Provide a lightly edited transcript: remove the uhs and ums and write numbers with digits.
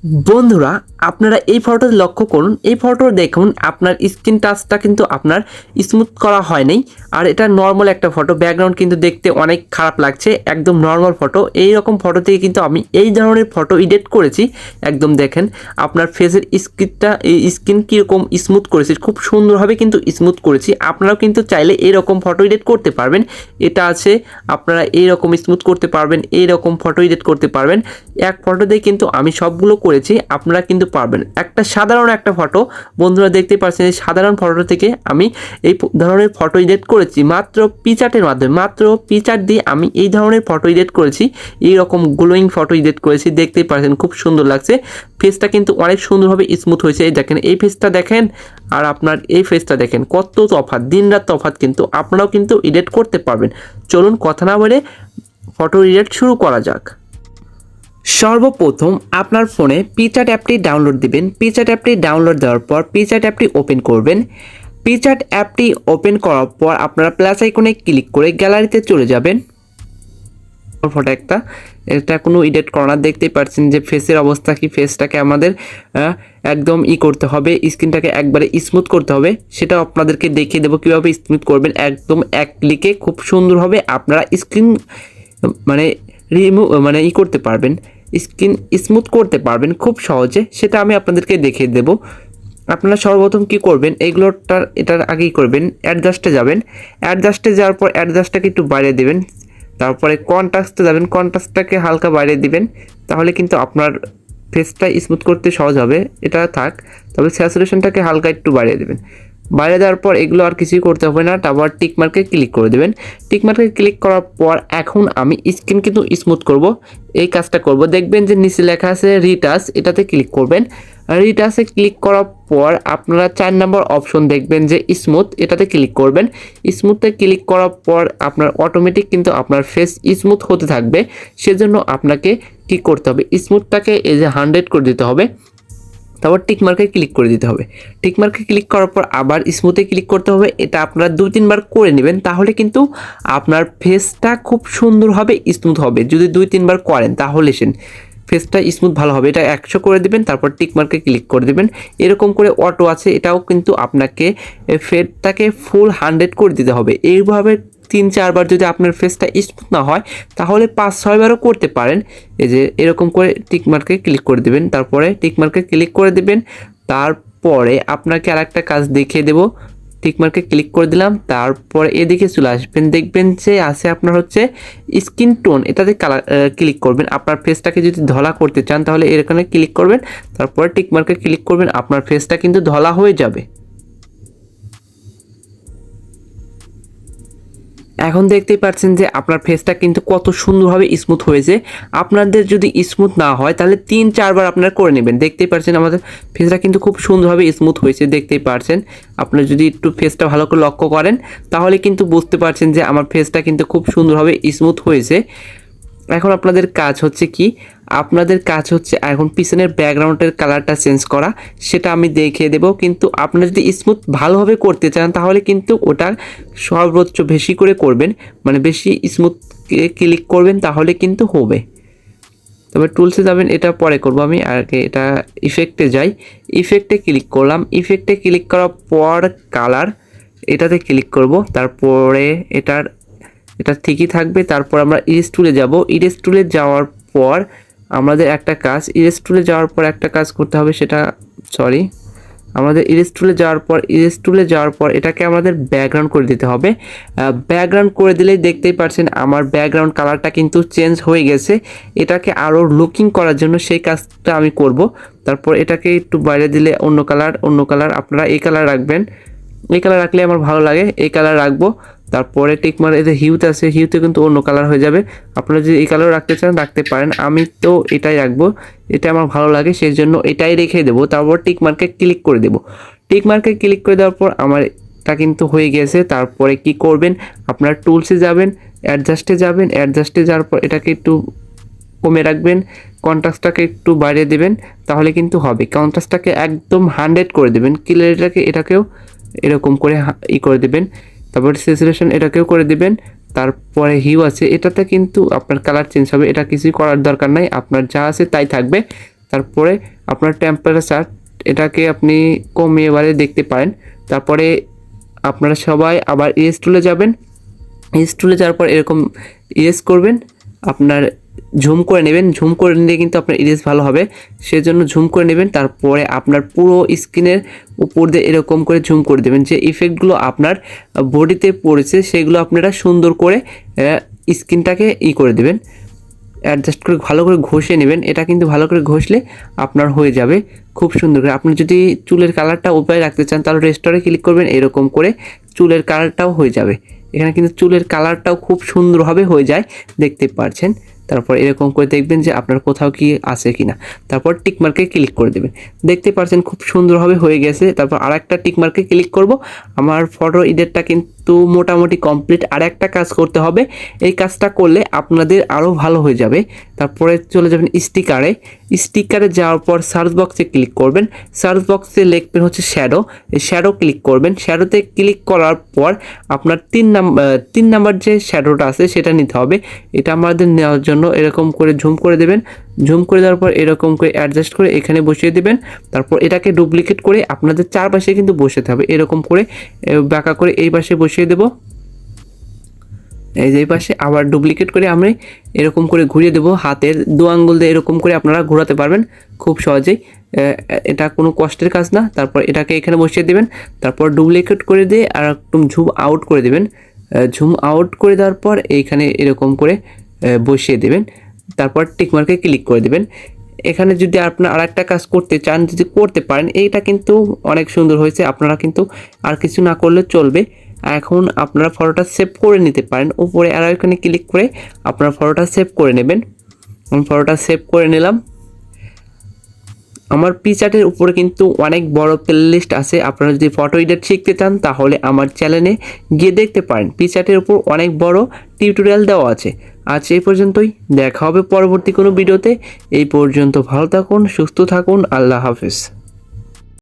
বন্ধুরা, আপনারা এই ফটোতে লক্ষ্য করুন। এই ফটো দেখুন, আপনার স্ক্রিন টাচটা কিন্তু আপনার স্মুথ করা হয় নাই। আর এটা নর্মাল একটা ফটো, ব্যাকগ্রাউন্ড কিন্তু দেখতে অনেক খারাপ লাগছে, একদম নর্মাল ফটো। এই রকম ফটো থেকে কিন্তু আমি এই ধরনের ফটো এডিট করেছি। একদম দেখেন আপনার ফেসের স্কিন কীরকম স্মুথ করেছি, খুব সুন্দরভাবে কিন্তু স্মুথ করেছি। আপনারাও কিন্তু চাইলে এইরকম ফটো এডিট করতে পারবেন। এটা আছে, আপনারা এইরকম স্মুথ করতে পারবেন, এইরকম ফটো এডিট করতে পারবেন। এক ফটো দিয়ে কিন্তু আমি সবগুলো করেছি, আপনারা কিন্তু পারবেন। একটা সাধারণ একটা ফটো, বন্ধুরা দেখতে পাচ্ছেন, এই সাধারণ ফটো থেকে আমি এই ধরনের ফটো এডিট করেছি মাত্র পিচার্টের মাধ্যমে। মাত্র পিচার্ট দিয়ে আমি এই ধরনের ফটো এডিট করেছি, এইরকম গ্লোয়িং ফটো এডিট করেছি। দেখতেই পাচ্ছেন খুব সুন্দর লাগছে। ফেসটা কিন্তু অনেক সুন্দরভাবে স্মুথ হয়েছে। এই দেখেন, এই ফেসটা দেখেন আর আপনার এই ফেসটা দেখেন, কত তফাৎ, দিন রাত তফাৎ। কিন্তু আপনারাও কিন্তু এডিট করতে পারবেন। চলুন কথা না বলে ফটো এডিট শুরু করা যাক। সর্বপ্রথম আপনার ফোনে পিকচার্ট অ্যাপটি ডাউনলোড দিবেন। পিকচার্ট অ্যাপটি ডাউনলোড দেওয়ার পর পিকচার্ট অ্যাপটি ওপেন করবেন। পিকচার্ট অ্যাপটি ওপেন করার পর আপনারা প্লাস আইকনে ক্লিক করে গ্যালারিতে চলে যাবেন। ফটো এটা কোনো এডিট করা না, দেখতেই পাচ্ছেন যে ফেসের অবস্থা কি। ফেসটাকে আমাদের একদম করতে হবে, স্ক্রিনটাকে একবারে স্মুথ করতে হবে। সেটা আপনাদেরকে দেখিয়ে দেবো কীভাবে স্মুথ করবেন। একদম এক ক্লিকে খুব সুন্দরভাবে আপনারা স্ক্রিন করতে পারবেন, স্কিন স্মুথ করতে পারবেন খুব সহজে। সেটা আমি আপনাদেরকে দেখিয়ে দেব। আপনারা সর্বপ্রথম কি করবেন, এটার আগেই করবেন, অ্যাডজাস্টে যাবেন। অ্যাডজাস্টে যাওয়ার পর অ্যাডজাস্টটাকে একটু বাইরে দেবেন। তারপরে কন্ট্রাস্টে যাবেন, কন্ট্রাস্টটাকে হালকা বাইরে দিবেন। তাহলে কিন্তু আপনার ফেসটা স্মুথ করতে সহজ হবে। এটা থাক, তবে স্যাচুরেশনটাকে হালকা একটু বাড়িয়ে দেবেন। বাইরে দেওয়ার পর এগুলো আর কিছুই করতে হবে না। তারপর টিক মার্কে ক্লিক করে দেবেন। টিক মার্কে ক্লিক করার পর এখন আমি স্ক্রিন কিন্তু স্মুথ করব, এই কাজটা করব। দেখবেন যে নিচে লেখা আছে রিটাচ, এটাতে ক্লিক করবেন। রিটাচে ক্লিক করার পর আপনারা 4 নম্বর অপশন দেখবেন যে স্মুথ, এটাতে ক্লিক করবেন। স্মুথে ক্লিক করার পর আপনার অটোমেটিক কিন্তু আপনার ফেস স্মুথ হতে থাকবে। সেজন্য আপনাকে কি করতে হবে, স্মুথটাকে এই যে 100 করে দিতে হবে। তারপর টিক মার্কে ক্লিক করে দিতে হবে। টিক মার্কে ক্লিক করার পর আবার স্মুথে ক্লিক করতে হবে। এটা আপনারা 2-3 বার করে নেবেন, তাহলে কিন্তু আপনার ফেসটা খুব সুন্দরভাবে স্মুথ হবে। যদি 2-3 বার করেন তাহলে ফেসটা স্মুথ ভালো হবে। এটা 100 করে দিবেন, তারপর টিক মার্কে ক্লিক করে দিবেন। এরকম করে অটো আছে, এটাও কিন্তু আপনাকে ফেসটাকে ফুল 100 করে দিতে হবে। এইভাবে 3-4 বার যদি আপনার ফেসটা স্মুথ না হয়, তাহলে 5-6 বারও করতে পারেন। এই যে এরকম করে টিক মার্কে ক্লিক করে দিবেন, তারপরে টিক মার্কে ক্লিক করে দিবেন। তারপরে আপনাকে আরেকটা কাজ দেখিয়ে দেব। টিক মার্কে ক্লিক করে দিলাম, তারপরে এদিকে চলে আসবেন। দেখবেন যে আছে আপনার হচ্ছে স্কিন টোন, এটাতে ক্লিক করবেন। আপনার ফেসটাকে যদি ধলা করতে চান তাহলে এখানে ক্লিক করবেন, তারপরে টিক মার্কে ক্লিক করবেন। আপনার ফেসটা কিন্তু ধলা হয়ে যাবে। এখন দেখতেই পাচ্ছেন যে আপনার ফেসটা কিন্তু কত সুন্দরভাবে স্মুথ হয়েছে। আপনাদের যদি স্মুথ না হয় তাহলে 3-4 বার আপনারা করে নেবেন। দেখতেই পাচ্ছেন আমাদের ফেসটা কিন্তু খুব সুন্দরভাবে স্মুথ হয়েছে, দেখতেই পাচ্ছেন। আপনারা যদি একটু ফেসটা ভালো করে লক্ষ্য করেন তাহলে কিন্তু বুঝতে পারছেন যে আমার ফেসটা কিন্তু খুব সুন্দরভাবে স্মুথ হয়েছে। এখন আপনাদের কাজ হচ্ছে কি, আপনাদের কাজ হচ্ছে এখন পিছনের ব্যাকগ্রাউন্ডের কালারটা চেঞ্জ করা। সেটা আমি দেখিয়ে দেব। কিন্তু আপনারা যদি স্মুথ ভালোভাবে করতে চান তাহলে কিন্তু ওটা সর্বোচ্চ বেশি করে করবেন, বেশি স্মুথ ক্লিক করবেন, তাহলে কিন্তু হবে। তবে টুলসে যাবেন, এটা পরে করব আমি। আগে এটা ইফেক্টে যাই, ইফেক্টে ক্লিক করলাম। ইফেক্টে ক্লিক করার পর কালার, এটাতে ক্লিক করব। তারপরে এটা ঠিকই থাকবে। তারপর আমরা ইরেজ টুলে যাব। ইরেজ টুলে যাওয়ার পর আমাদের একটা কাজ, ইরেজ টুলে যাওয়ার পর একটা কাজ করতে হবে। আমাদের ইরেজ টুলে যাওয়ার পর এটাকে আমাদের ব্যাকগ্রাউন্ড করে দিতে হবে। ব্যাকগ্রাউন্ড করে দিলেই দেখতেই পাচ্ছেন আমার ব্যাকগ্রাউন্ড কালারটা কিন্তু চেঞ্জ হয়ে গেছে। এটাকে আরও লুকিং করার জন্য সেই কাজটা আমি করব। তারপর এটাকে একটু বাইরে দিলে অন্য কালার আপনারা এই কালার রাখবেন। এই কালার রাখলে আমার ভালো লাগে, এই কালার রাখবো। তারপরে টিকমার এই যে হিউতে আছে, হিউতে কিন্তু অন্য কালার হয়ে যাবে। আপনারা যদি এই কালার রাখতে চান রাখতে পারেন, আমি তো এটাই রাখবো, এটা আমার ভালো লাগে, সেই জন্য এটাই রেখে দেবো। তারপর টিকমার্কে ক্লিক করে দেবো। টিকমার্কে ক্লিক করে দেওয়ার পর আমার এটা কিন্তু হয়ে গেছে। তারপরে কি করবেন, আপনার টুলসে যাবেন, অ্যাডজাস্টে যাবেন। অ্যাডজাস্টে যাওয়ার পর এটাকে একটু কমে রাখবেন, কন্ট্রাস্টটাকে একটু বাড়িয়ে দেবেন, তাহলে কিন্তু হবে। কন্ট্রাস্টটাকে একদম 100 করে দেবেন। ক্লিয়ারিটিটাকে এটাকেও এরকম করে করে দেবেন। তারপর স্যাচুরেশন এটাকেও করে দিবেন। তারপরে হিউ আছে, এটাতে কিন্তু আপনার কালার চেঞ্জ হবে। এটা কিছুই করার দরকার নাই, আপনার যা আছে তাই থাকবে। তারপরে আপনার টেম্পারেচার এটাকে আপনি কমিয়ে বাড়িয়ে দেখতে পারেন। তারপরে আপনারা সবাই আবার ইরেজ টুলে যাবেন। ইরেজ টুলে যাওয়ার পর এরকম ইরেজ করবেন, আপনার ঝুম করে নেবেন। ঝুম করে নিলে কিন্তু আপনার ইরেজ ভালো হবে, সেজন্য ঝুম করে নেবেন। তারপরে আপনার পুরো স্ক্রিনের উপর দিয়ে এরকম করে ঝুম করে দেবেন। যে ইফেক্টগুলো আপনার বডিতে পড়েছে সেগুলো আপনারা সুন্দর করে স্ক্রিনটাকে করে দেবেন, অ্যাডজাস্ট করে ভালো করে ঘষে নেবেন। এটা কিন্তু ভালো করে ঘষলে আপনার হয়ে যাবে খুব সুন্দর করে। আপনি যদি চুলের কালারটা উপায় রাখতে চান তাহলে রেস্টোরে ক্লিক করবেন, এরকম করে চুলের কালারটাও হয়ে যাবে। এখানে কিন্তু চুলের কালারটাও খুব সুন্দরভাবে হয়ে যায়, দেখতে পাচ্ছেন। তারপর এরকম করে দেখবেন যে আপনার কোথাও কি আছে কিনা, তারপর টিকমার্কে ক্লিক করে দেবেন। দেখতে পাচ্ছেন খুব সুন্দরভাবে হয়ে গেছে। তারপর আরেকটা টিকমার্কে ক্লিক করব। আমার ফটো এডিটটা কিন্তু মোটামুটি কমপ্লিট। আর একটা কাজ করতে হবে, এই কাজটা করলে আপনাদের আরও ভালো হয়ে যাবে। তারপরে চলে যাবেন স্টিকারে। স্টিকারে যাওয়ার পর সার্চ বক্সে ক্লিক করবেন। সার্চ বক্সে লিখবেন হচ্ছে শ্যাডো। এই শ্যাডো ক্লিক করবেন। শ্যাডোতে ক্লিক করার পর আপনার 3 নাম্বার যে শ্যাডোটা আছে সেটা নিতে হবে। এটা আমাদের নেওয়ার জন্য এরকম করে ঝুম করে দেবেন। ঝুম করে দেওয়ার পর এরকম করে অ্যাডজাস্ট করে এখানে বসিয়ে দেবেন। তারপর এটাকে ডুপ্লিকেট করে আপনাদের চারপাশে কিন্তু বসাতে হবে, এরকম করে বাঁকা করে এই পাশে বসিয়ে দেব। এই যে এই পাশে আবার ডুপ্লিকেট করে আমি এরকম করে ঘুরিয়ে দেবো। হাতের 2 আঙ্গুল দিয়ে এরকম করে আপনারা ঘোরাতে পারবেন খুব সহজেই, এটা কোনো কষ্টের কাজ না। তারপর এটাকে এখানে বসিয়ে দেবেন। তারপর ডুপ্লিকেট করে দিয়ে আর একটু ঝুম আউট করে দেবেন। ঝুম আউট করে দেওয়ার পর এইখানে এরকম করে বসিয়ে দেবেন। তারপর টিকমার্কে ক্লিক করে দেবেন। এখানে যদি আপনারা আরেকটা কাজ করতে চান, যদি করতে পারেন, এইটা কিন্তু অনেক সুন্দর হয়েছে। আপনারা কিন্তু আর কিছু না করলে চলবে। এখন আপনারা ফটোটা সেভ করে নিতে পারেন। উপরে আর এখানে ক্লিক করে আপনারা ফটোটা সেভ করে নেবেন। আমি ফটোটা সেভ করে নিলাম। আমার পিকচার্টের উপরে কিন্তু অনেক বড় প্লেলিস্ট আছে। আপনারা যদি ফটো এডিট শিখতে চান তাহলে আমার চ্যানেলে গিয়ে দেখতে পারেন। পিকচার্টের উপর অনেক বড় টিউটোরিয়াল দেওয়া আছে। আজ এই পর্যন্তই, দেখা হবে পরবর্তী কোনো ভিডিওতে। এই পর্যন্ত ভালো থাকুন, সুস্থ থাকুন, আল্লাহ হাফেজ।